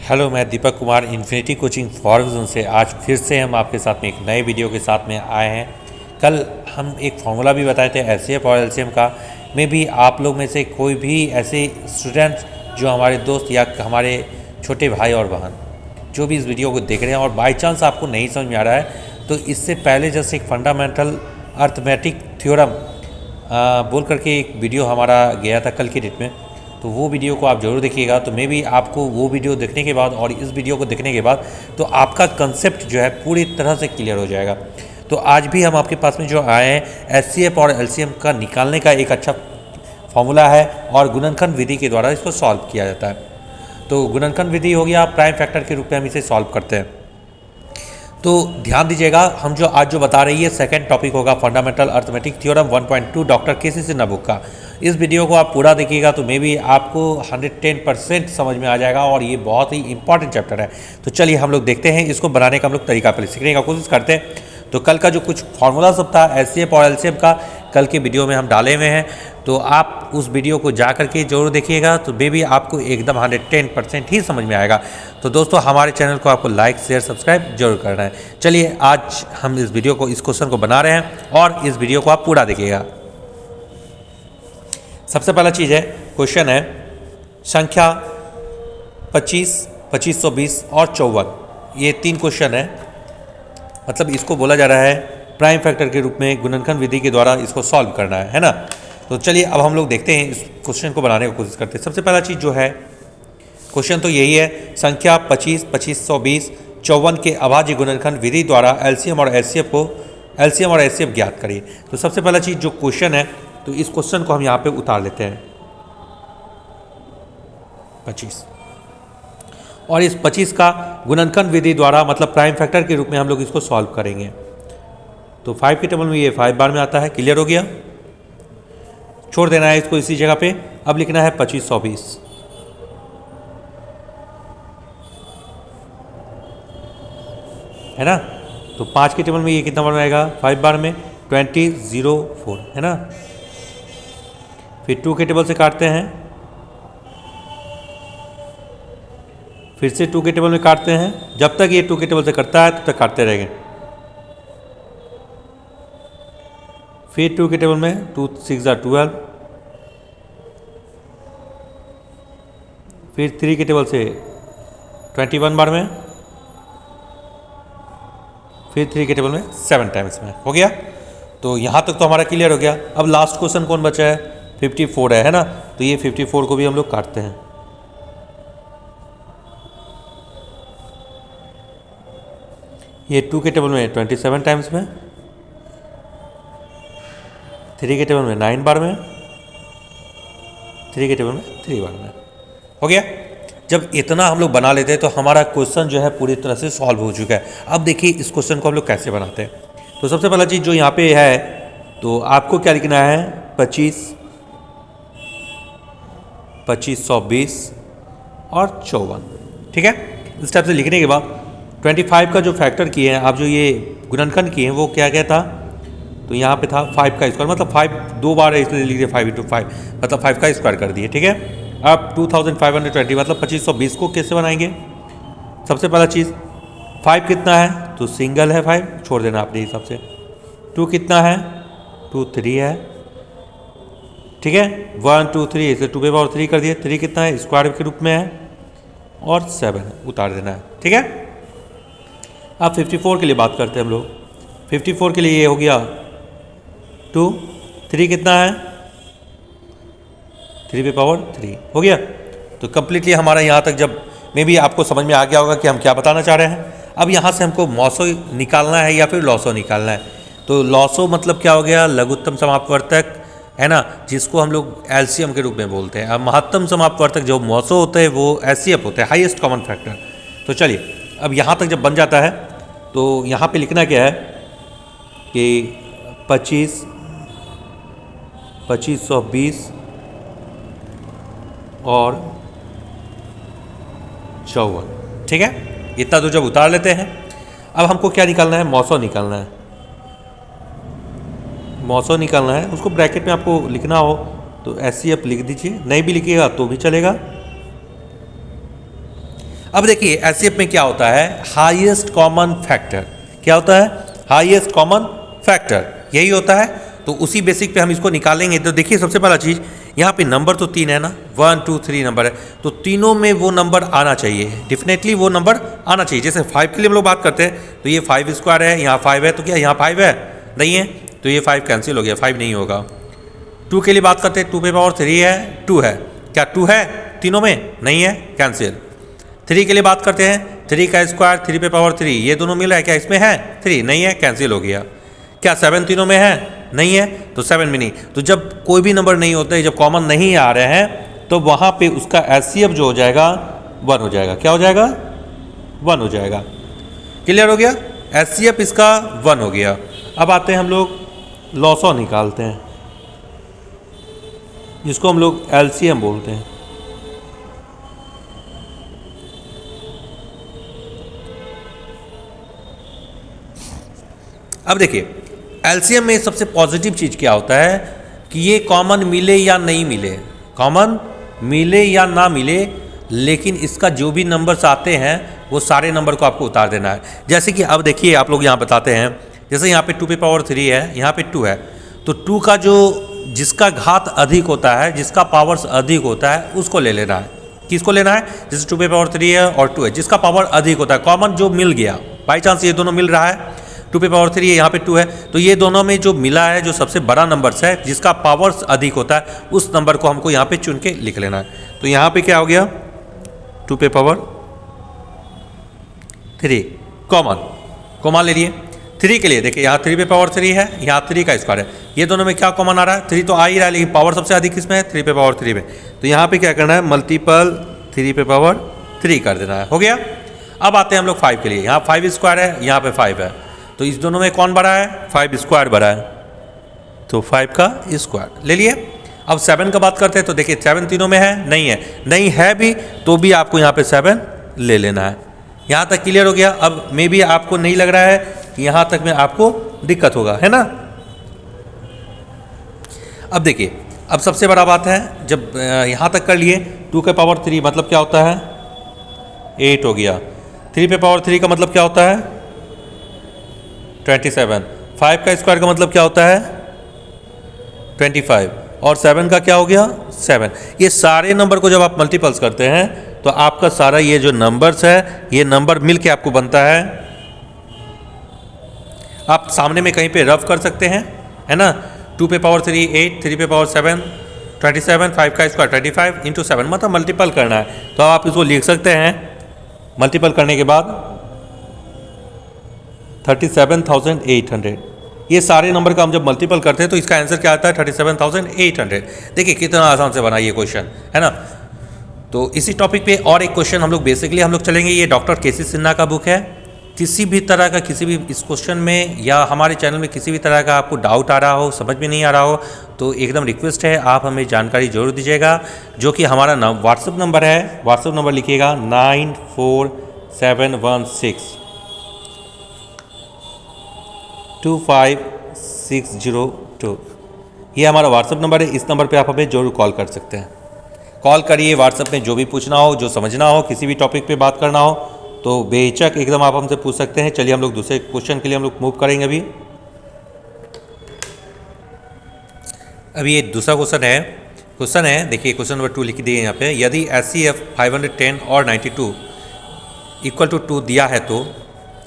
Hello, मैं Deepak Kumar infinity coaching for vision से आज फिर से हम आपके साथ में एक नए वीडियो के साथ में आए हैं। कल हम एक फार्मूला भी बताए थे एचसीएफ और एलसीएम का। में भी आप लोग में से कोई भी ऐसे स्टूडेंट्स जो हमारे दोस्त या हमारे छोटे भाई और बहन जो भी इस वीडियो को देख रहे हैं और बाई चांस आपको नहीं समझ में आ रहा है, तो इससे पहले जैसे एक फंडामेंटल अर्थमेटिक थ्योरम बोल करके एक वीडियो हमारा गया था कल की डेट में, तो वो वीडियो को आप ज़रूर देखिएगा। तो मे भी आपको वो वीडियो देखने के बाद और इस वीडियो को देखने के बाद तो आपका कंसेप्ट जो है पूरी तरह से क्लियर हो जाएगा। तो आज भी हम आपके पास में जो आए हैं एचसीएफ और एलसीएम का निकालने का एक अच्छा फॉर्मूला है और गुणनखंड विधि के द्वारा इसको सॉल्व किया जाता है। तो गुणनखंड विधि हो गया, प्राइम फैक्टर के रूप में हम इसे सॉल्व करते हैं। तो ध्यान दीजिएगा, हम जो आज जो बता रही है सेकंड टॉपिक होगा फंडामेंटल अर्थमेटिक थ्योरम 1.2 डॉक्टर केसी सिन्हा बुक का। इस वीडियो को आप पूरा देखिएगा तो मे भी आपको 110% समझ में आ जाएगा और ये बहुत ही इंपॉर्टेंट चैप्टर है। तो चलिए हम लोग देखते हैं इसको बनाने का हम लोग तरीका पहले सीखने का कोशिश करते हैं। तो कल का जो कुछ फार्मूला सब था एचसीएफ और एलसीएम का कल के वीडियो में हम डाले हुए हैं, तो आप उस वीडियो को जा करके जरूर देखिएगा तो बेबी आपको एकदम 110% ही समझ में आएगा। तो दोस्तों हमारे चैनल को आपको लाइक शेयर सब्सक्राइब जरूर करना है। चलिए आज हम इस वीडियो को इस क्वेश्चन को बना रहे हैं और इस वीडियो को आप पूरा देखिएगा। सबसे पहला चीज़ है, क्वेश्चन है संख्या 25, 2520 और 54, ये तीन क्वेश्चन है। मतलब इसको बोला जा रहा है प्राइम फैक्टर के रूप में गुणनखंड विधि के द्वारा इसको सॉल्व करना है ना। तो चलिए अब हम लोग देखते हैं, इस क्वेश्चन को बनाने की कोशिश करते हैं। सबसे पहला चीज़ जो है, क्वेश्चन तो यही है, संख्या 25, 2520, 54 के अभाज्य गुणनखंड विधि द्वारा एलसीएम और एचसीएफ ज्ञात करिए। तो सबसे पहला चीज़ जो क्वेश्चन है, तो इस क्वेश्चन को हम यहाँ पे उतार लेते हैं 25, और इस 25 का गुणनखंड विधि द्वारा मतलब प्राइम फैक्टर के रूप में हम लोग इसको सॉल्व करेंगे। तो 5 के टेबल में ये 5 बार में आता है, क्लियर हो गया, छोड़ देना है इसको इसी जगह पे। अब लिखना है 2520, है ना। तो 5 के टेबल में ये कितना बार में आएगा, 5 बार में 2004, है ना। फिर 2 के टेबल से काटते हैं, फिर से 2 के टेबल में काटते हैं, जब तक ये 2 के टेबल से कटता है तब तक काटते रहेंगे। फिर 2 के टेबल में 2 6 12, फिर 3 के टेबल से 21 बार में, फिर 3 के टेबल में 7 टाइम्स में। हो गया, तो यहाँ तक तो हमारा क्लियर हो गया। अब लास्ट क्वेश्चन कौन बचा है, 54 है ना। तो ये 54 को भी हम लोग काटते हैं। ये 2 के टेबल में 27 टाइम्स में, 3 के टेबल में 9 बार में, 3 के टेबल में 3 बार में। हो गया। जब इतना हम लोग बना लेते हैं तो हमारा क्वेश्चन जो है पूरी तरह से सॉल्व हो चुका है। अब देखिए इस क्वेश्चन को हम लोग कैसे बनाते हैं। तो सबसे पहला चीज़ जो यहाँ पे है, तो आपको क्या लिखना है, 25, 2520 और 54, ठीक है। इस टाइप से लिखने के बाद 25 का जो फैक्टर किए हैं आप, जो ये गुणनखंड किए हैं वो क्या क्या था, तो यहाँ पे था 5 का स्क्वायर, मतलब 5 2 बार है इसलिए लिख दिए 5 × 5, मतलब 5 का स्क्वायर कर दिए, ठीक है। अब 2520 मतलब 2520 को कैसे बनाएंगे। सबसे पहला चीज़ 5 कितना है, तो सिंगल है 5, छोड़ देना अपने हिसाब से। 2 कितना है, 2 3 है, ठीक है। 1 2 3 इसे 2 पे पावर 3 कर दिए। 3 कितना है, स्क्वायर के रूप में है, और 7 उतार देना है, ठीक है। अब 54 के लिए बात करते हैं हम लोग। 54 के लिए ये हो गया 2, 3 कितना है, 3 पे पावर 3, हो गया। तो कंप्लीटली हमारा यहाँ तक जब मे भी आपको समझ में आ गया होगा कि हम क्या बताना चाह रहे हैं। अब यहाँ से हमको मौसो निकालना है या फिर लॉसो निकालना है। तो लॉसो मतलब क्या हो गया, लघुत्तम समापवर्तक, है ना, जिसको हम लोग एलसीएम के रूप में बोलते हैं। अब महत्तम समापवर्तक जो मौसो होते हैं वो एचसीएफ होते हैं, हाईएस्ट कॉमन फैक्टर। तो चलिए अब यहाँ तक जब बन जाता है तो यहाँ पे लिखना क्या है कि 25, 2520 और 54, ठीक है। इतना तो जब उतार लेते हैं, अब हमको क्या निकालना है, मौसो निकालना है। मौसो निकालना है, उसको ब्रैकेट में आपको लिखना हो तो एचसीएफ लिख दीजिए, नहीं भी लिखिएगा तो भी चलेगा। अब देखिए एचसीएफ में क्या होता है, हाईएस्ट कॉमन फैक्टर। क्या होता है? हाईएस्ट कॉमन फैक्टर, यही होता है। तो उसी बेसिक पे हम इसको निकालेंगे। तो देखिए सबसे पहला चीज़, यहाँ पे नंबर तो 3 है ना, 1 2 3 नंबर है, तो तीनों में वो नंबर आना चाहिए, डेफिनेटली वो नंबर आना चाहिए। जैसे 5 के लिए हम लोग बात करते हैं तो ये 5 स्क्वायर है, यहाँ 5 है, तो क्या यहाँ 5 है? नहीं है, तो ये 5 कैंसिल हो गया, 5 नहीं होगा। 2 के लिए बात करते हैं, 2 पे पावर 3 है, 2 है, क्या 2 है तीनों में? नहीं है, कैंसिल। 3 के लिए बात करते हैं, 3 का स्क्वायर 3 पे पावर 3, ये दोनों मिल रहा है, क्या इसमें है? 3 नहीं है, कैंसिल हो गया। क्या 7 तीनों में है? नहीं है, तो 7 में नहीं। तो जब कोई भी नंबर नहीं होता है, जब कॉमन नहीं आ रहे हैं, तो वहाँ पे उसका एचसीएफ जो हो जाएगा 1 हो जाएगा। क्या हो जाएगा? 1 हो जाएगा। क्लियर हो गया? एचसीएफ इसका 1 हो गया। अब आते हैं हम लोग लॉसो निकालते हैं, जिसको हम लोग एलसीएम बोलते हैं। अब देखिए एलसीएम में सबसे पॉजिटिव चीज़ क्या होता है कि ये कॉमन मिले या नहीं मिले, कॉमन मिले या ना मिले, लेकिन इसका जो भी नंबर्स आते हैं वो सारे नंबर को आपको उतार देना है। जैसे कि अब देखिए आप लोग यहाँ बताते हैं, जैसे यहाँ पे 2 पे पावर 3 है, यहाँ पे 2 है, तो 2 का जो जिसका घात अधिक होता है, जिसका पावर्स अधिक होता है, उसको ले लेना है। किसको लेना है? जैसे 2 पे पावर 3 है और 2 है, जिसका पावर अधिक होता है, कॉमन जो मिल गया, बाई चांस ये दोनों मिल रहा है, 2 पे पावर 3 है, यहाँ पे 2 है, तो ये दोनों में जो मिला है, जो सबसे बड़ा नंबर है, जिसका पावर्स अधिक होता है, उस नंबर को हमको यहाँ पे चुन के लिख लेना है। तो यहाँ पे क्या हो गया? 2 पे पावर 3 कॉमन ले लिए। 3 के लिए देखिए यहाँ 3 पे पावर 3 है, यहाँ 3 का स्क्वायर है, ये दोनों में क्या कॉमन आ रहा है? 3 तो आ ही रहा है, लेकिन पावर सबसे अधिक किसमें है? 3 पे पावर 3 में। तो यहाँ पे क्या करना है? मल्टीपल 3 पे पावर 3 कर देना है। हो गया। अब आते हैं हम लोग 5 के लिए, यहाँ 5 स्क्वायर है, यहाँ पे 5 है, तो इस दोनों में कौन बड़ा है? 5 स्क्वायर बड़ा है, तो 5 का स्क्वायर ले लिए। अब 7 का बात करते हैं, तो देखिए 7 तीनों में है, नहीं है, नहीं है भी तो भी आपको यहाँ पे 7 ले लेना है। यहाँ तक क्लियर हो गया। अब मे भी आपको नहीं लग रहा है कि यहाँ तक में आपको दिक्कत होगा, है ना? अब देखिए, अब सबसे बड़ा बात है, जब यहाँ तक कर लिए, 2 के पावर 3 मतलब क्या होता है? 8 हो गया। 3 पे पावर 3 का मतलब क्या होता है? 27। 5 का स्क्वायर का मतलब क्या होता है? 25। और 7 का क्या हो गया? 7। ये सारे नंबर को जब आप मल्टीपल्स करते हैं तो आपका सारा ये जो नंबर्स है, ये नंबर मिल के आपको बनता है। आप सामने में कहीं पे रफ कर सकते हैं, है ना? 2 पे पावर 3 8, 3 पे पावर 7 27, 5 का स्क्वायर 25 इंटू 7, मतलब मल्टीपल करना है। तो आप इसको लिख सकते हैं, मल्टीपल करने के बाद 37,800। ये सारे नंबर का हम जब मल्टीपल करते हैं तो इसका आंसर क्या आता है? 37,800। देखिए कितना आसान से बना ये क्वेश्चन, है ना? तो इसी टॉपिक पे और एक क्वेश्चन हम लोग बेसिकली हम लोग चलेंगे। ये डॉक्टर केसी सिन्हा का बुक है। किसी भी तरह का किसी भी इस क्वेश्चन में या हमारे चैनल में किसी भी तरह का आपको डाउट आ रहा हो, समझ में नहीं आ रहा हो, तो एकदम रिक्वेस्ट है आप हमें जानकारी जरूर दीजिएगा, जो कि हमारा व्हाट्सअप नंबर है। व्हाट्सअप नंबर लिखिएगा 94716 25602। ये हमारा व्हाट्सअप नंबर है। इस नंबर पे आप हमें जरूर कॉल कर सकते हैं। कॉल करिए, व्हाट्सएप में जो भी पूछना हो, जो समझना हो, किसी भी टॉपिक पे बात करना हो, तो बेहिचक एकदम आप हमसे पूछ सकते हैं। चलिए हम लोग दूसरे क्वेश्चन के लिए हम लोग मूव करेंगे। अभी ये दूसरा क्वेश्चन है, देखिए क्वेश्चन नंबर 2 लिख दिए यहाँ पे। यदि एचसीएफ 510 और 92 इक्वल टू 2 दिया है तो,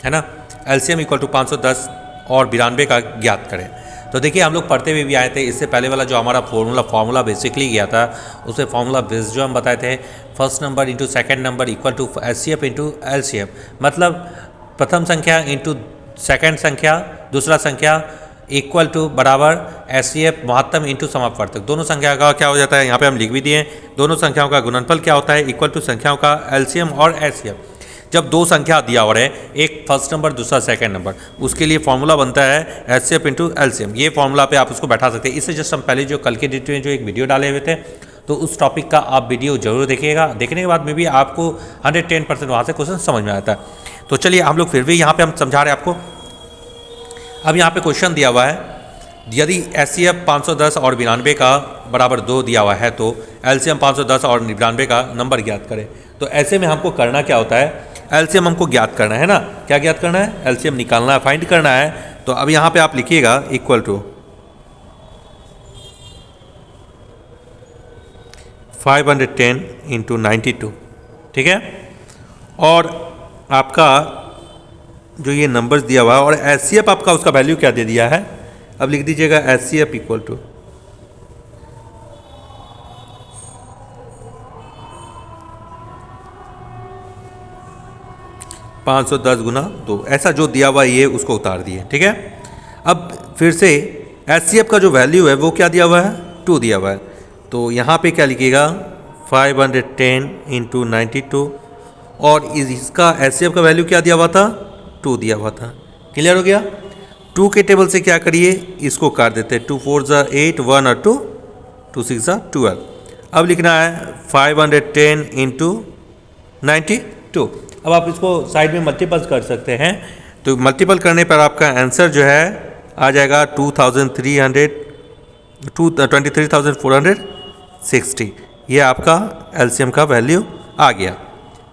है ना, एलसीएम इक्वल टू 510 और 92 का ज्ञात करें। तो देखिए हम लोग पढ़ते हुए भी आए थे, इससे पहले वाला जो हमारा फॉर्मूला बेसिकली गया था, उससे फॉर्मूला बेस जो हम बताए थे, first number into second number equal to HCF into LCM, मतलब प्रथम संख्या इंटू सेकेंड संख्या, दूसरा संख्या इक्वल टू बराबर एचसीएफ महत्तम इंटू समापवर्तक। दोनों संख्या का क्या हो जाता है, यहाँ पे हम लिख भी दिए। दोनों संख्याओं का गुणनफल क्या होता है? इक्वल टू संख्याओं का एलसीएम और एचसीएफ। जब दो संख्या दिया हुआ है, एक फर्स्ट नंबर दूसरा सेकंड नंबर, उसके लिए फॉर्मूला बनता है एचसीएफ इंटू एलसीएम। ये फॉर्मूला पे आप उसको बैठा सकते हैं। इससे जस्ट हम पहले जो कल के डेट में जो एक वीडियो डाले हुए थे, तो उस टॉपिक का आप वीडियो जरूर देखिएगा। देखने के बाद में भी आपको 110% वहाँ से क्वेश्चन समझ में आता है। तो चलिए हम लोग फिर भी यहाँ पे हम समझा रहे हैं आपको। अब यहाँ पे क्वेश्चन दिया हुआ है, यदि एचसीएफ 510 और 92 का बराबर 2 दिया हुआ है तो एलसीएम 510 और 92 का नंबर ज्ञात करें। तो ऐसे में हमको करना क्या होता है, एलसीएम हमको ज्ञात करना है ना, क्या ज्ञात करना है, एलसीएम निकालना है, फाइंड करना है। तो अब यहाँ पे आप लिखिएगा इक्वल टू 510 इंटू 92, ठीक है। और आपका जो ये नंबर्स दिया हुआ है और एचसीएफ आपका उसका वैल्यू क्या दे दिया है, अब लिख दीजिएगा एचसीएफ इक्वल टू 510 गुना 2, ऐसा जो दिया हुआ है ये उसको उतार दिए, ठीक है। अब फिर से एचसीएफ का जो वैल्यू है वो क्या दिया हुआ है, 2 दिया हुआ है। तो यहाँ पे क्या लिखिएगा 510 इंटू 92 और इसका एचसीएफ का वैल्यू क्या दिया हुआ था, 2 दिया हुआ था। क्लियर हो गया। 2 के टेबल से क्या करिए, इसको काट देते हैं, 2 4 ज़ा 8, 1 और 2, 2 6 ज़ा 12। अब लिखना है 510 इंटू 92। अब आप इसको साइड में मल्टीपल कर सकते हैं, तो मल्टीपल करने पर आपका आंसर जो है आ जाएगा 23,460। ये आपका एलसीएम का वैल्यू आ गया,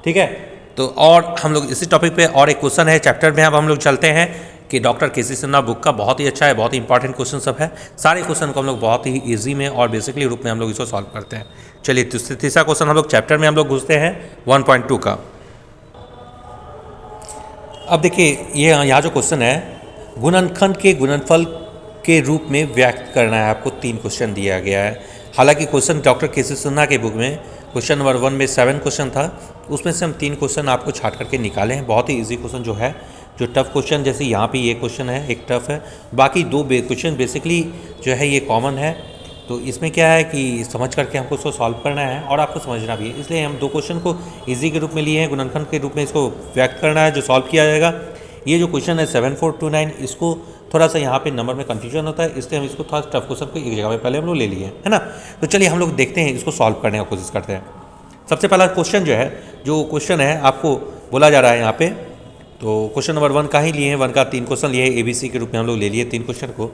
ठीक है। तो और हम लोग इसी टॉपिक पे और एक क्वेश्चन है चैप्टर में, अब हम लोग चलते हैं कि डॉक्टर केसी सिन्हा बुक का बहुत ही अच्छा है, बहुत ही इंपॉर्टेंट क्वेश्चन सब है। सारे क्वेश्चन को हम लोग बहुत ही इजी में और बेसिकली रूप में हम लोग इसको सॉल्व करते हैं। चलिए तीसरा क्वेश्चन हम लोग चैप्टर में हम लोग घुसते हैं 1.2 का। अब देखिए ये यहाँ जो क्वेश्चन है, गुणनखंड के गुणनफल के रूप में व्यक्त करना है, आपको 3 क्वेश्चन दिया गया है। हालांकि क्वेश्चन डॉक्टर केसी सिन्हा के बुक में क्वेश्चन नंबर 1 में 7 क्वेश्चन था, उसमें से हम 3 क्वेश्चन आपको छाट करके निकाले हैं। बहुत ही इजी क्वेश्चन जो है, जो टफ क्वेश्चन जैसे यहाँ पे ये क्वेश्चन है एक टफ है, बाकी 2 क्वेश्चन बेसिकली जो है ये कॉमन है। तो इसमें क्या है कि समझ करके हमको इसको सॉल्व करना है और आपको समझना भी है, इसलिए हम 2 क्वेश्चन को इजी के रूप में लिए हैं, गुणनखंड के रूप में इसको व्यक्त करना है जो सॉल्व किया जाएगा। ये जो क्वेश्चन है 7429, इसको थोड़ा सा यहाँ पे नंबर में कंफ्यूजन होता है, इसलिए हम इसको थोड़ा टफ क्वेश्चन को एक जगह पे पहले हम लोग ले लिए है ना। तो चलिए हम लोग देखते हैं, इसको सॉल्व करने का कोशिश करते हैं। सबसे पहला क्वेश्चन जो है, जो क्वेश्चन है आपको बोला जा रहा है यहाँ पे, तो क्वेश्चन नंबर 1 का ही लिए हैं, 1 का 3 क्वेश्चन लिए हैं, ABC के रूप में हम लोग ले लिए 3 क्वेश्चन को।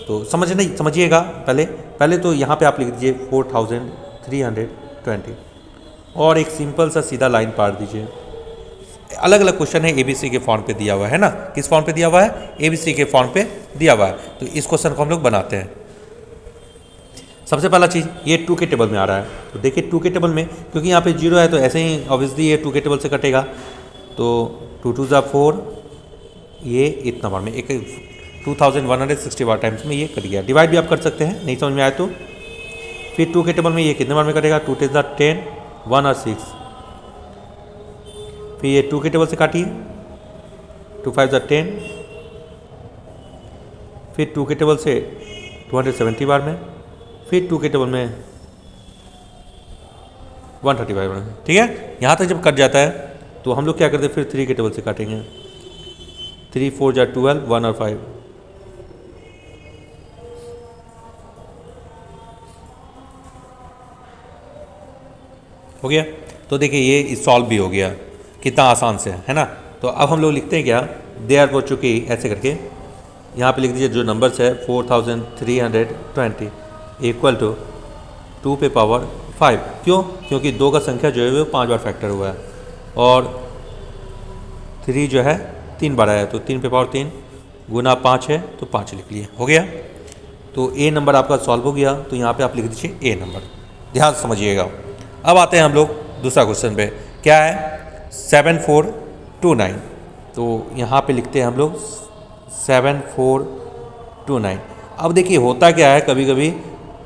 तो समझिएगा पहले तो यहाँ पे आप लिख दीजिए 4320 और एक सिंपल सा सीधा लाइन पार दीजिए। अलग अलग क्वेश्चन है, ABC के फॉर्म पे दिया हुआ है ना, किस फॉर्म पे दिया हुआ है, ABC के फॉर्म पे दिया हुआ है। तो इस क्वेश्चन को हम लोग बनाते हैं। सबसे पहला चीज़, ये 2 के टेबल में आ रहा है, तो देखिए 2 के टेबल में क्योंकि यहाँ पे 0 है तो ऐसे ही ऑब्वियसली ये 2 के टेबल से कटेगा। तो 2 2 ज़ा 4, ये इतना बार में एक 2160 बार टाइम्स में ये कट गया। डिवाइड भी आप कर सकते हैं, नहीं समझ में आए तो। फिर 2 के टेबल में ये कितने बार में कटेगा, 2 10 ज़ा 10, 1 और 6। फिर ये 2 के टेबल से काटिए, 2 5 ज़ा 10, फिर 2 के टेबल से 270 बार में, फिर 2 के टेबल में 135 बार में, ठीक है। यहाँ तक जब कट जाता है तो हम लोग क्या करते हैं, फिर 3 के टेबल से काटेंगे, 3 4 ज़ा 12, 1 और 5। हो गया। तो देखिए ये सॉल्व भी हो गया, कितना आसान से है ना। तो अब हम लोग लिखते हैं क्या, देयर हो चुकी ऐसे करके यहाँ पे लिख दीजिए जो नंबर्स है 4320 इक्वल टू 2 पे पावर 5। क्यों, क्योंकि 2 का संख्या जो है वो 5 बार फैक्टर हुआ है और 3 जो है 3 बार आया, तो 3 पे पावर 3 गुना 5 है तो 5 लिख लिए, हो गया। तो ए नंबर आपका सॉल्व हो गया। तो यहाँ पे आप लिख दीजिए ए नंबर, ध्यान से समझिएगा। अब आते हैं हम लोग दूसरा क्वेश्चन पे, क्या है 7429। तो यहाँ पे लिखते हैं हम लोग 7429। अब देखिए होता क्या है, कभी कभी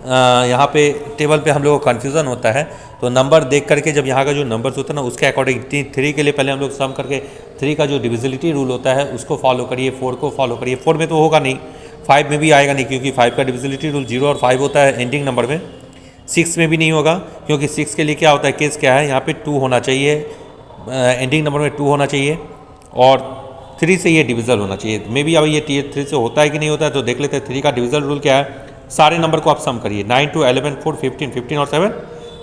यहाँ पे टेबल पे हम लोग को कन्फ्यूज़न होता है, तो नंबर देख करके जब यहाँ का जो नंबर्स होता है ना उसके अकॉर्डिंग 3 के लिए पहले हम लोग सम करके 3 का जो डिविजिबिलिटी रूल होता है उसको फॉलो करिए, 4 को फॉलो करिए। 4 में तो होगा नहीं, 5 में भी आएगा नहीं क्योंकि 5 का डिविजिबिलिटी रूल 0 और 5 होता है एंडिंग नंबर में। 6 में भी नहीं होगा क्योंकि 6 के लिए क्या होता है, केस क्या है, यहाँ पे 2 होना चाहिए, एंडिंग नंबर में 2 होना चाहिए और 3 से ये डिविजल होना चाहिए। मे बी अब ये 3 से होता है कि नहीं होता है, तो देख लेते हैं। 3 का डिविजल रूल क्या है, सारे नंबर को आप सम करिए, 9 2 11 4 15, 15 और 7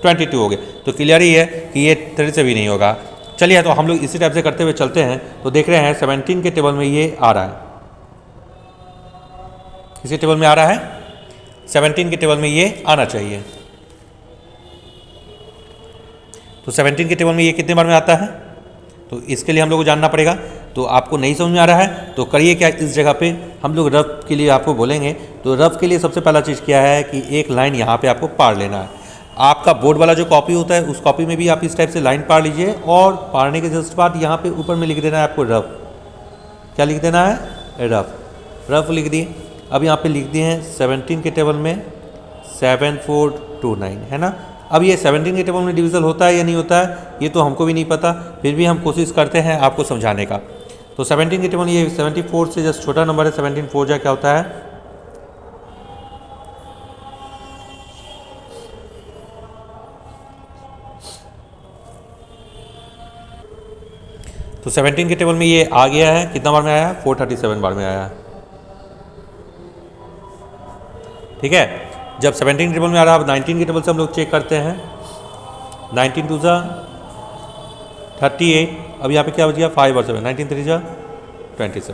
22 हो गए। तो क्लियर ही है कि ये 3 से भी नहीं होगा। चलिए तो हम लोग इसी टाइप से करते हुए चलते हैं। तो देख रहे हैं 17 के टेबल में ये आ रहा है, इसी टेबल में आ रहा है, 17 के टेबल में ये आना चाहिए। तो 17 के टेबल में ये कितने बार में आता है, तो इसके लिए हम लोग को जानना पड़ेगा। तो आपको नहीं समझ में आ रहा है तो करिए क्या, इस जगह पे हम लोग रफ के लिए आपको बोलेंगे। तो रफ के लिए सबसे पहला चीज़ क्या है कि एक लाइन यहाँ पे आपको पार लेना है। आपका बोर्ड वाला जो कॉपी होता है उस कॉपी में भी आप इस टाइप से लाइन पार लीजिए, और पारने के जस्ट बाद यहाँ पे ऊपर में लिख देना है आपको रफ। क्या लिख देना है, रफ। रफ लिख दिए। अब यहाँ पे लिख दिए हैं 17 के टेबल में 7429, है ना। अब ये 17 के टेबल में डिविजल होता है या नहीं होता है ये तो हमको भी नहीं पता, फिर भी हम कोशिश करते हैं आपको समझाने का। तो 17 के टेबल ये 74 से जस्ट छोटा नंबर है, 17 4 जा क्या होता है, तो 17 के टेबल में ये आ गया है, कितना बार में आया है, 437 बार में आया है। ठीक है, जब 17 के टेबल में आ रहा है, अब 19 के टेबल से हम लोग चेक करते हैं। 19 2 जा 38, अब यहाँ पे क्या बच गया 5 और 7, 19 3 जा 27।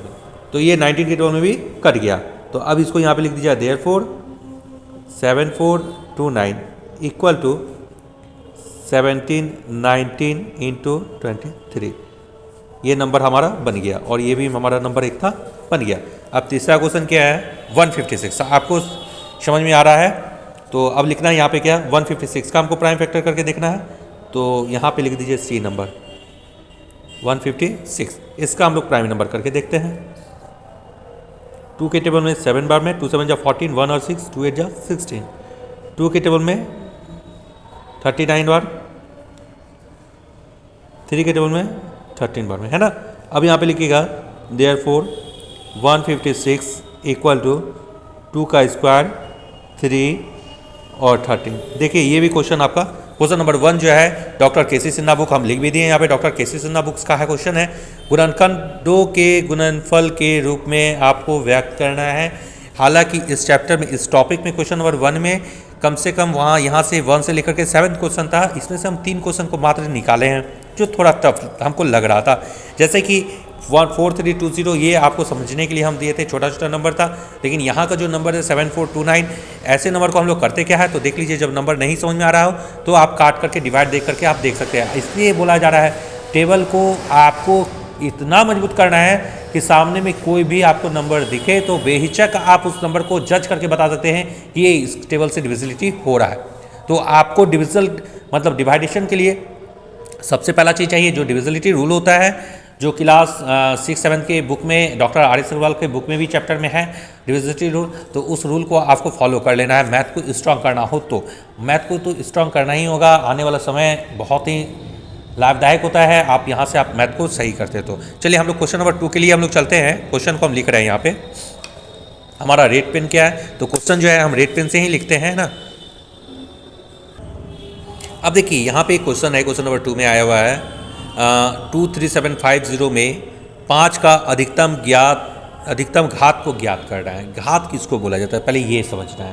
तो ये 19 के टेबल में भी कट गया। तो अब इसको यहाँ पे लिख दीजिए देयरफॉर 7429 इक्वल टू 17 19 इंटू 23। ये नंबर हमारा बन गया, और ये भी हमारा नंबर एक था, बन गया। अब तीसरा क्वेश्चन क्या है, 156। आपको समझ में आ रहा है, तो अब लिखना है यहाँ पे क्या, 156 का हमको प्राइम फैक्टर करके देखना है। तो यहाँ पे लिख दीजिए सी नंबर 156, इसका हम लोग प्राइम नंबर करके देखते हैं। 2 के टेबल में 7 बार में 2 7 जा 14, 1 और 6, 2 8 जा 16। 2 के टेबल में 39 बार, 3 के टेबल में 13 बार में, है ना। अब यहाँ पे लिखिएगा देयरफॉर 156 इक्वल टू 2 का स्क्वायर 3 और 13। देखिए ये भी क्वेश्चन आपका क्वेश्चन नंबर 1 जो है डॉक्टर केसी सिन्हा बुक हम लिख भी दिए यहाँ पे। डॉक्टर केसी सिन्हा बुक्स का है क्वेश्चन है, गुणनखंडों के गुणनफल के रूप में आपको व्यक्त करना है। हालांकि इस चैप्टर में, इस टॉपिक में क्वेश्चन नंबर 1 में कम से कम वहाँ यहाँ से 1 से लेकर के 7 क्वेश्चन था, इसमें से हम 3 क्वेश्चन को मात्र निकाले हैं जो थोड़ा टफ हमको लग रहा था। जैसे कि 14320 ये आपको समझने के लिए हम दिए थे, छोटा छोटा नंबर था, लेकिन यहाँ का जो नंबर है 7429, ऐसे नंबर को हम लोग करते क्या है, तो देख लीजिए जब नंबर नहीं समझ में आ रहा हो तो आप काट करके डिवाइड देख करके आप देख सकते हैं। इसलिए बोला जा रहा है टेबल को आपको इतना मजबूत करना है कि सामने में कोई भी आपको नंबर दिखे तो बेहिचक आप उस नंबर को जज करके बता सकते हैं कि ये इस टेबल से डिविजिबिलिटी हो रहा है। तो आपको डिविजल मतलब डिवाइडेशन के लिए सबसे पहला चीज़ चाहिए जो डिविजिबिलिटी रूल होता है, जो क्लास 6-7 के बुक में, डॉक्टर आर एस अग्रवाल के बुक में भी चैप्टर में है डिविजिबिलिटी रूल। तो उस रूल को आपको फॉलो कर लेना है। मैथ को स्ट्रॉन्ग करना हो तो मैथ को तो स्ट्रॉन्ग करना ही होगा, आने वाला समय बहुत ही लाभदायक होता है आप यहाँ से आप मैथ को सही करते तो। चलिए हम लोग क्वेश्चन नंबर 2 के लिए हम लोग चलते हैं। क्वेश्चन को हम लिख रहे हैं यहाँ पे, हमारा रेड पेन क्या है, तो क्वेश्चन जो है हम रेड पेन से ही लिखते हैं ना। अब देखिए यहाँ पे एक क्वेश्चन है, क्वेश्चन नंबर 2 में आया हुआ है 23750 में 5 का अधिकतम घात को ज्ञात करना है। घात किसको बोला जाता है पहले ये समझना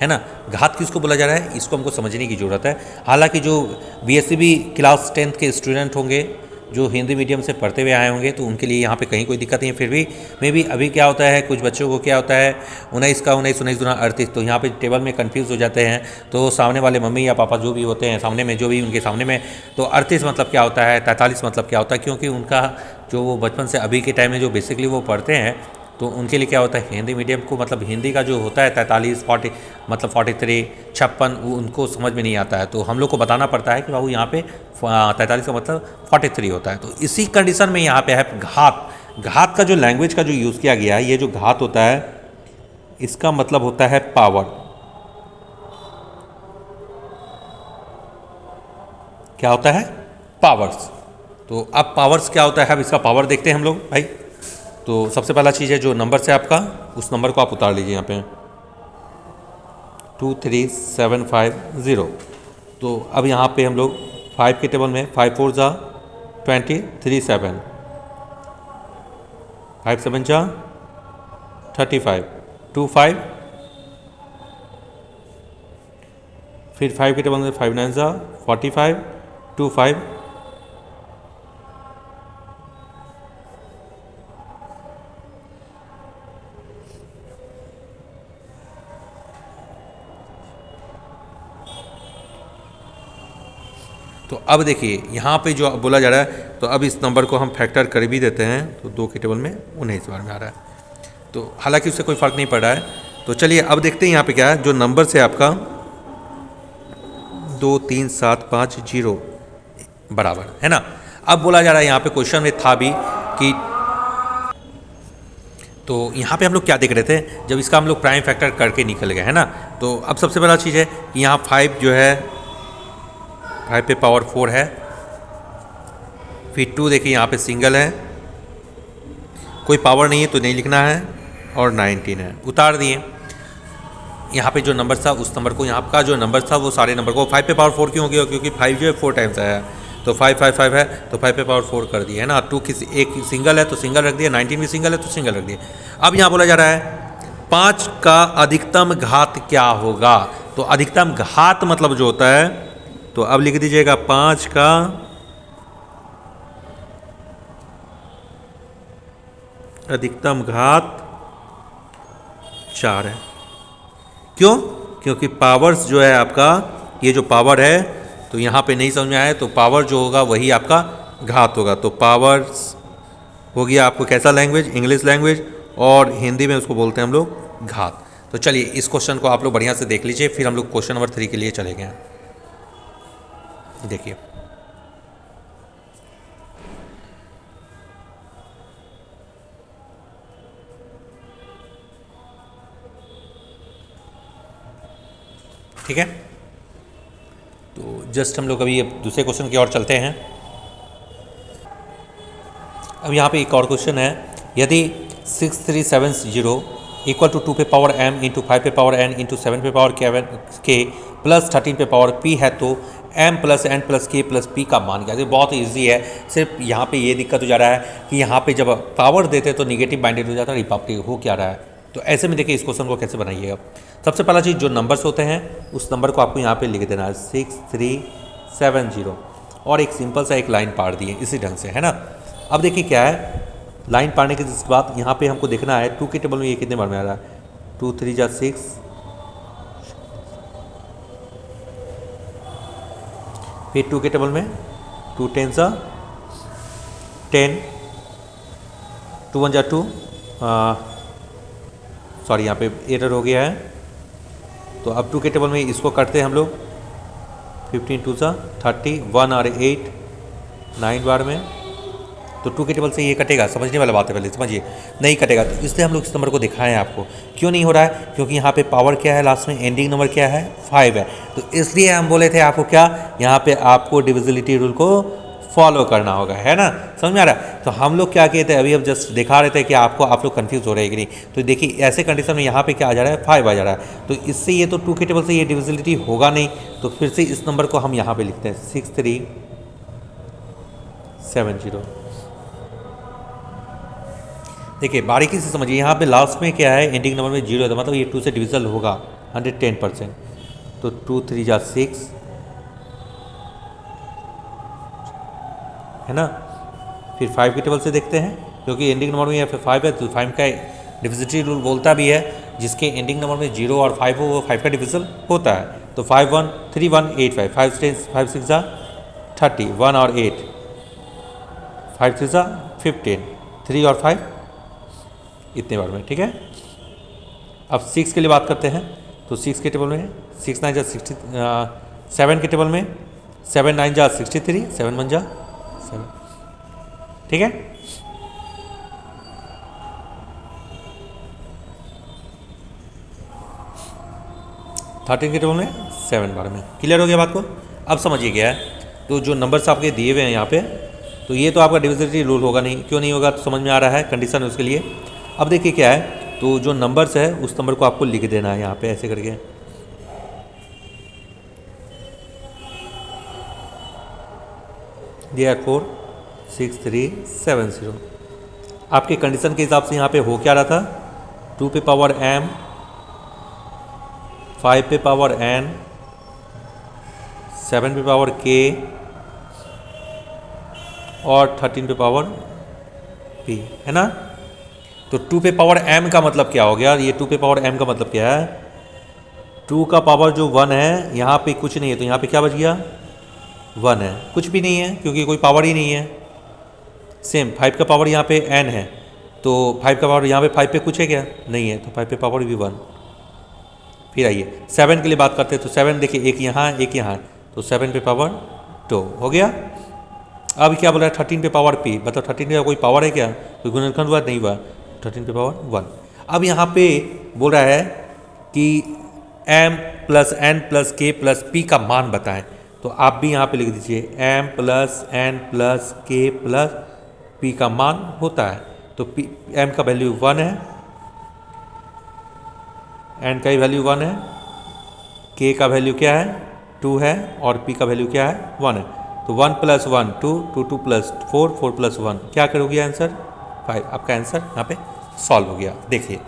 है ना। घात किसको बोला जा रहा है इसको हमको समझने की ज़रूरत है। हालांकि जो बीएससीबी क्लास 10th के स्टूडेंट होंगे जो हिंदी मीडियम से पढ़ते हुए आए होंगे तो उनके लिए यहाँ पे कहीं कोई दिक्कत नहीं है। फिर भी मे भी अभी क्या होता है, कुछ बच्चों को क्या होता है 19 का 19 19 दूना 38, तो यहाँ पे टेबल में कंफ्यूज हो जाते हैं। तो सामने वाले मम्मी या पापा जो भी होते हैं सामने में, जो भी उनके सामने में, तो 38 मतलब क्या होता है, 43 मतलब क्या होता है, क्योंकि उनका जो वो बचपन से अभी के टाइम में जो बेसिकली वो पढ़ते हैं तो उनके लिए क्या होता है हिंदी मीडियम को, मतलब हिंदी का जो होता है 43 40 मतलब 43 56 उनको समझ में नहीं आता है। तो हम लोग को बताना पड़ता है कि बाबू यहाँ पे 43 का मतलब 43 होता है। तो इसी कंडीशन में यहाँ पे है घात। घात का जो लैंग्वेज का जो यूज़ किया गया है, ये जो घात होता है इसका मतलब होता है पावर। क्या होता है, पावर्स। तो अब पावर्स क्या होता है, अब इसका पावर देखते हैं हम लोग भाई। तो सबसे पहला चीज़ है जो नंबर से आपका, उस नंबर को आप उतार लीजिए यहाँ पे 23750। तो अब यहाँ पे हम लोग 5 के टेबल में 5 4 जा 23 7, 5 7 जा 35 2 5, फिर 5 के टेबल में 5 9 जा 45 2 5, तो अब देखिए यहाँ पे जो बोला जा रहा है, तो अब इस नंबर को हम फैक्टर कर भी देते हैं, तो 2 के टेबल में 19 बार में आ रहा है। तो हालांकि उससे कोई फ़र्क नहीं पड़ रहा है। तो चलिए अब देखते हैं यहाँ पे क्या है। जो नंबर से आपका 2 3 7 5 0 बराबर है ना। अब बोला जा रहा है यहाँ पे क्वेश्चन में था भी कि, तो यहाँ पे हम लोग क्या देख रहे थे, जब इसका हम लोग प्राइम फैक्टर करके निकल गए है ना। तो अब सबसे बड़ा चीज़ है कि यहाँ 5 जो है 5 पे पावर 4 है, फिर 2 देखिए यहाँ पे सिंगल है, कोई पावर नहीं है तो नहीं लिखना है, और 19 है, उतार दिए। यहाँ पे जो नंबर था उस नंबर को, यहाँ का जो नंबर था वो सारे नंबर को 5 पे पावर 4 क्यों हो गया, क्योंकि 5 जो है 4 टाइम्स आया है, तो 5 5 5 है, तो 5 पे पावर 4 कर दिया है ना। 2 किसी एक सिंगल है तो सिंगल रख दिया, 19 भी सिंगल है तो सिंगल रख दिया। अब यहाँ बोला जा रहा है 5 का अधिकतम घात क्या होगा। तो अधिकतम घात मतलब जो होता है, तो अब लिख दीजिएगा 5 का अधिकतम घात 4 है। क्यों? क्योंकि पावर्स जो है आपका, ये जो पावर है, तो यहाँ पे नहीं समझ में आया, तो पावर जो होगा वही आपका घात होगा। तो पावर्स हो गया आपको कैसा लैंग्वेज, इंग्लिश लैंग्वेज, और हिंदी में उसको बोलते हैं हम लोग घात। तो चलिए इस क्वेश्चन को आप लोग बढ़िया से देख लीजिए, फिर हम लोग क्वेश्चन नंबर 3 के लिए चले गए। देखिए ठीक है, तो जस्ट हम लोग अभी दूसरे क्वेश्चन की ओर चलते हैं। अब यहाँ पे एक और क्वेश्चन है, यदि 6370 इक्वल टू 2 पे पावर m इंटू 5 पे पावर n इंटू 7 पे पावर k प्लस 13 पे पावर p है, तो m plus n plus k plus p का मान क्या है। बहुत ईजी है, सिर्फ यहाँ पे ये दिक्कत हो जा रहा है कि यहाँ पे जब पावर देते तो निगेटिव बाइंडेड हो जाता है, रिपब्लिक हो क्या रहा है। तो ऐसे में देखिए इस क्वेश्चन को कैसे बनाइएगा। सबसे पहला चीज़, जो नंबर्स होते हैं उस नंबर को आपको यहाँ पे लिख देना है 6370, और एक सिंपल सा एक लाइन पार दिए इसी ढंग से, है ना। अब देखिए क्या है, लाइन पाने के बाद यहाँ पे हमको देखना है 2 के टेबल में ये कितने बार में आ रहा है। 2 3 जा 6, फिर 2 के टेबल में 2 10 जा 10, 2 1 जा 2, सॉरी यहाँ पे एरर हो गया है। तो अब 2 के टेबल में इसको करते हैं हम लोग, 15 2 जा 30, 1 और 8 9 बार में। तो 2 के टेबल से ये कटेगा, समझने वाला बात है, पहले समझिए, नहीं कटेगा। तो इसलिए हम लोग इस नंबर को दिखाएं आपको। क्यों नहीं हो रहा है? क्योंकि यहाँ पे पावर क्या है, लास्ट में एंडिंग नंबर क्या है 5 है। तो इसलिए हम बोले थे आपको क्या, यहाँ पे आपको डिविजिबिलिटी रूल को फॉलो करना होगा, है ना। समझ में आ रहा है? तो हम लोग क्या किए थे, अभी अब जस्ट दिखा रहे थे कि आपको, आप लोग कंफ्यूज हो रहे हैं कि नहीं। तो देखिए ऐसे कंडीशन में यहाँ पे क्या आ जा रहा है, 5 आ जा रहा है। तो इससे ये तो 2 के टेबल से ये डिविजिबिलिटी होगा नहीं। तो फिर से इस नंबर को हम यहाँ पे लिखते हैं 6370। देखिए बारीकी से समझिए, यहाँ पे लास्ट में क्या है, एंडिंग नंबर में 0 है, तो मतलब ये 2 से डिविजल होगा 110%। तो 2 3 जा 6, है ना। फिर 5 के टेबल से देखते हैं, क्योंकि एंडिंग नंबर में या फिर 5 है, तो 5 का डिविजिबिलिटी रूल बोलता भी है, जिसके एंडिंग नंबर में 0 और 5 हो वो 5 का डिविजल होता है। तो 5 1 3 1 8 5, 5 6 जा 30, 1 और 8, 5 3 जा 15, 3 और 5 इतने बार में, ठीक है। अब 6 के लिए बात करते हैं। तो 6 के टेबल में 6 9 जा 60, 7 के टेबल में 7 9 जा 63, 7 1 जा 7, ठीक है। थर्टीन के टेबल में 7 बार में। क्लियर हो गया बात को? अब समझिए क्या है, तो जो नंबर्स आपके दिए हुए हैं यहाँ पे, तो ये तो आपका डिविजिबिलिटी रूल होगा नहीं। क्यों नहीं होगा? तो समझ में आ रहा है, कंडीशन है उसके लिए। अब देखिए क्या है, तो जो नंबर्स है उस नंबर को आपको लिख देना है यहाँ पे ऐसे करके। Therefore 6370 आपके कंडीशन के हिसाब से यहाँ पे हो क्या रहा था, 2 पे पावर m, 5 पे पावर n, 7 पे पावर k और 13 पे पावर p, है ना। तो 2 पे पावर m का मतलब क्या हो गया, ये 2 पे पावर m का मतलब क्या है, 2 का पावर जो 1 है यहाँ पे कुछ नहीं है, तो यहाँ पे क्या बच गया 1 है, कुछ भी नहीं है क्योंकि कोई पावर ही नहीं है। सेम 5 का पावर यहाँ पे n है, तो 5 का पावर यहाँ पे 5 पे कुछ है क्या? नहीं है, तो 5 पे पावर भी 1। फिर आइए 7 के लिए बात करते हैं, तो 7 देखिए एक यहाँ एक यहाँ, तो 7 पे पावर 2 हो गया। अब क्या बोला है 13 पे पावर p, बताओ 13 का कोई पावर है क्या? कोई गुणनखंड हुआ? नहीं हुआ, 13 पे पावर 1। अब यहाँ पे बोल रहा है कि m plus n plus k plus p का मान बताएं, तो आप भी यहाँ पे लिख दीजिए m plus n plus k plus p का मान होता है। तो m का वैल्यू 1 है, n का ही वैल्यू 1 है, k का वैल्यू क्या है 2 है, और p का वैल्यू क्या है 1 है। तो 1 प्लस 1 2, 2 2 प्लस 4, 4 प्लस 1 क्या करोगे आंसर 5। आपका आंसर यहाँ पे सॉल्व हो गया, देखिए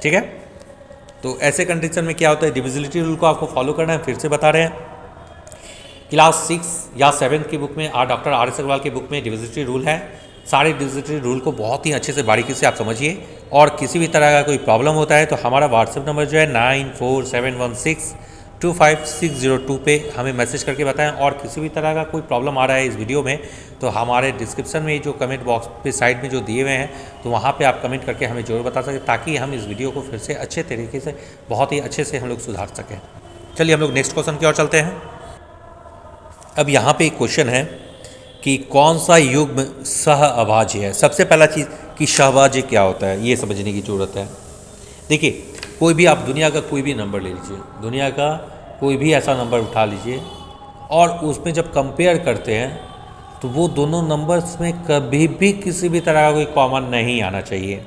ठीक है। तो ऐसे कंडीशन में क्या होता है, डिविजिबिलिटी रूल को आपको फॉलो करना है। फिर से बता रहे हैं, क्लास 6 या 7 की बुक में डॉक्टर आर एस अग्रवाल की बुक में डिविजिबिलिटी रूल है। सारे डिविजिबिलिटी रूल को बहुत ही अच्छे से बारीकी से आप समझिए, और किसी भी तरह का कोई प्रॉब्लम होता है तो हमारा व्हाट्सएप नंबर जो है 9471625602 पे हमें मैसेज करके बताएं। और किसी भी तरह का कोई प्रॉब्लम आ रहा है इस वीडियो में, तो हमारे डिस्क्रिप्शन में जो कमेंट बॉक्स पे साइड में जो दिए हुए हैं, तो वहाँ पे आप कमेंट करके हमें ज़रूर बता सकें, ताकि हम इस वीडियो को फिर से अच्छे तरीके से बहुत ही अच्छे से हम लोग सुधार सकें। चलिए हम लोग नेक्स्ट क्वेश्चन की ओर चलते हैं। अब यहाँ पे एक क्वेश्चन है कि कौन सा युग्म सह अभाज्य है। सबसे पहला चीज़ कि सहभाज्य क्या होता है, ये समझने की ज़रूरत है। देखिए कोई भी आप दुनिया का कोई भी नंबर ले लीजिए, दुनिया का कोई भी ऐसा नंबर उठा लीजिए, और उसमें जब कंपेयर करते हैं तो वो दोनों नंबर्स में कभी भी किसी भी तरह का कोई कॉमन नहीं आना चाहिए।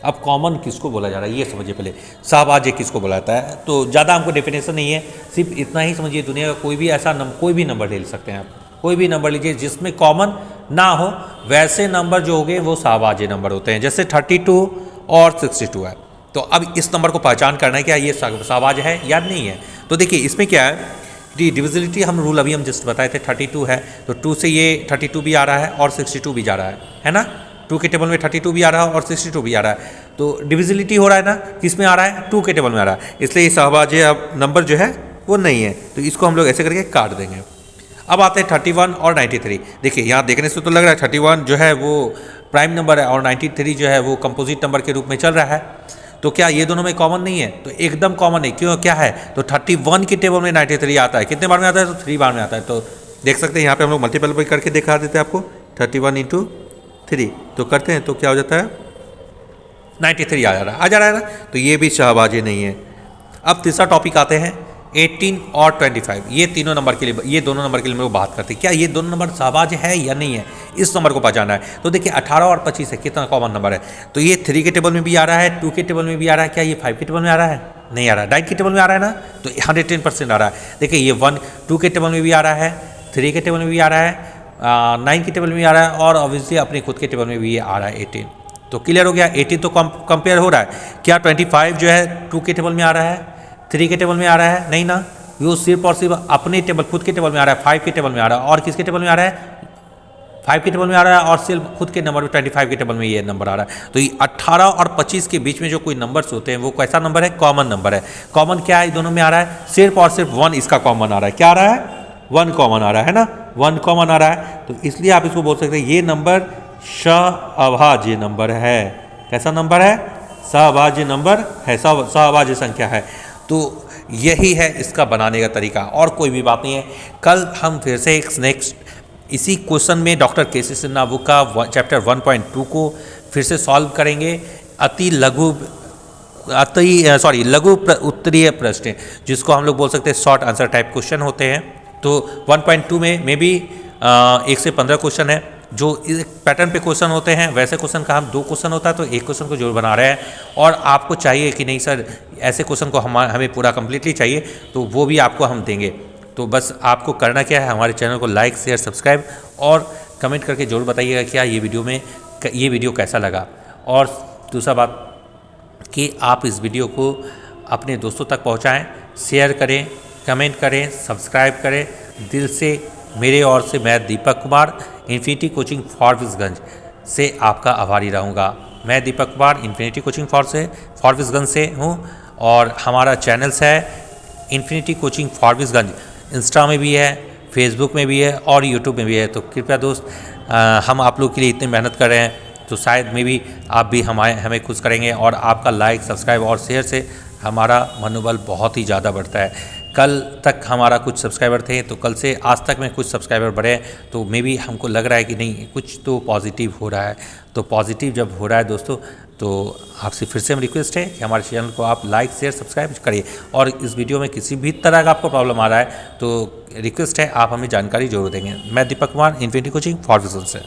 अब कॉमन किसको बोला जा रहा है ये समझिए पहले, सहभाज्य किसको बोला जाता है। तो ज़्यादा हमको डेफिनेशन नहीं है, सिर्फ इतना ही समझिए, दुनिया का कोई भी ऐसा कोई भी नंबर ले सकते हैं आप, कोई भी नंबर लीजिए जिसमें कॉमन ना हो, वैसे नंबर जो हो गए वो सहभाज्य नंबर होते हैं। जैसे 32 और 62 है, तो अब इस नंबर को पहचान करना है क्या ये सहभाज्य है या नहीं है। तो देखिए इसमें क्या है, डिविजिबिलिटी हम रूल अभी हम जस्ट बताए थे, 32 है तो 2 से ये 32 भी आ रहा है और 62 भी जा रहा है ना। 2 के टेबल में 32 भी आ रहा है और 62 भी आ रहा है, तो डिविजिबिलिटी हो रहा है ना, किस में आ रहा है 2 के टेबल में आ रहा है, इसलिए ये सहभाज्य अब नंबर जो है वो नहीं है। तो इसको हम लोग ऐसे करके काट देंगे। अब आते हैं 31 और 93। देखिए यहाँ देखने से तो लग रहा है 31 जो है वो प्राइम नंबर है और 93 जो है वो कंपोजिट नंबर के रूप में चल रहा है। तो क्या ये दोनों में कॉमन नहीं है? तो एकदम कॉमन है। क्यों, क्या है, तो 31 के टेबल में 93 आता है, कितने बार में आता है, तो 3 बार में आता है। तो देख सकते हैं यहाँ पे हम लोग मल्टीपल भी करके दिखा देते हैं आपको, 31 × 3 तो करते हैं तो क्या हो जाता है 93 आ जा रहा है ना। तो ये भी सहभाज्य नहीं है। अब तीसरा टॉपिक आते हैं 18 और 25, ये तीनों नंबर के लिए, ये दोनों नंबर के लिए हम लोग बात करते हैं, क्या ये दोनों नंबर सहभाज्य है या नहीं है, इस नंबर को पहचाना है। तो देखिए 18 और 25 है, कितना कॉमन नंबर है। तो ये 3 के टेबल में भी आ रहा है, 2 के टेबल में भी आ रहा है, क्या ये 5 के टेबल में आ रहा है, नहीं आ रहा है। 9 के टेबल में आ रहा है ना, तो 110% आ रहा है। देखिए ये 2 के टेबल में भी आ रहा है, 3 के टेबल में भी आ रहा है, 9 के टेबल में भी आ रहा है, और ऑब्वियसली अपने खुद के टेबल में भी आ रहा है 18। तो क्लियर हो गया, 18 तो कंपेयर हो रहा है। क्या 25 जो है 2 के टेबल में आ रहा है, 3 के टेबल में आ रहा है, नहीं ना, वो सिर्फ और सिर्फ अपने टेबल खुद के टेबल में आ रहा है, 5 के टेबल में आ रहा है, और किसके टेबल में आ रहा है, 5 के टेबल में आ रहा है, और सिर्फ खुद के नंबर में 25 के टेबल में ये नंबर आ रहा है। तो ये 18 और 25 के बीच में जो कोई नंबर्स होते हैं वो कैसा नंबर है, कॉमन नंबर है। कॉमन क्या है दोनों में आ रहा है, सिर्फ और सिर्फ 1 इसका कॉमन आ रहा है। क्या आ रहा है, 1 कॉमन आ रहा है ना, 1 कॉमन आ रहा है। तो इसलिए आप इसको बोल सकते हैं ये नंबर सहभाज्य नंबर है। कैसा नंबर है, सहभाज्य नंबर है, सहभाज्य संख्या है। तो यही है इसका बनाने का तरीका, और कोई भी बात नहीं है। कल हम फिर से एक नेक्स्ट इसी क्वेश्चन में डॉक्टर के.सी. सिन्हा बुक का चैप्टर 1.2 को फिर से सॉल्व करेंगे। लघु उत्तरीय प्रश्न, जिसको हम लोग बोल सकते हैं शॉर्ट आंसर टाइप क्वेश्चन होते हैं। तो 1.2 में भी 1 से 15 क्वेश्चन है, जो एक पैटर्न पे क्वेश्चन होते हैं। वैसे क्वेश्चन का हम 2 क्वेश्चन होता है, तो एक क्वेश्चन को जरूर बना रहे हैं। और आपको चाहिए कि नहीं सर ऐसे क्वेश्चन को हमें पूरा कम्प्लीटली चाहिए, तो वो भी आपको हम देंगे। तो बस आपको करना क्या है, हमारे चैनल को लाइक शेयर सब्सक्राइब और कमेंट करके जरूर बताइएगा क्या ये वीडियो कैसा लगा। और दूसरा बात कि आप इस वीडियो को अपने दोस्तों तक पहुँचाएँ, शेयर करें, कमेंट करें, सब्सक्राइब करें। दिल से मेरे ओर से मैं दीपक कुमार इन्फिनिटी कोचिंग फॉरबिसगंज से आपका आभारी रहूँगा। मैं दीपक कुमार इन्फिनिटी कोचिंग फॉरबिसगंज से हूँ, और हमारा चैनल्स है इन्फिनिटी कोचिंग फॉरबिसगंज इंस्टा में भी है, फेसबुक में भी है और यूट्यूब में भी है। तो कृपया दोस्त, हम आप लोग के लिए इतनी मेहनत कर रहे हैं, तो शायद में भी आप भी हमें खुश करेंगे, और आपका लाइक, सब्सक्राइब और शेयर से हमारा मनोबल बहुत ही ज़्यादा बढ़ता है। कल तक हमारा कुछ सब्सक्राइबर थे, तो कल से आज तक में कुछ सब्सक्राइबर बढ़े, तो मे भी हमको लग रहा है कि नहीं, कुछ तो पॉजिटिव हो रहा है। तो पॉजिटिव जब हो रहा है दोस्तों, तो आपसे फिर से हम रिक्वेस्ट है कि हमारे चैनल को आप लाइक, शेयर, सब्सक्राइब करिए। और इस वीडियो में किसी भी तरह का आपको प्रॉब्लम आ रहा है तो रिक्वेस्ट है आप हमें जानकारी जरूर देंगे। मैं दीपक कुमार, इन्फिनिटी कोचिंग फॉरबिसगंज से।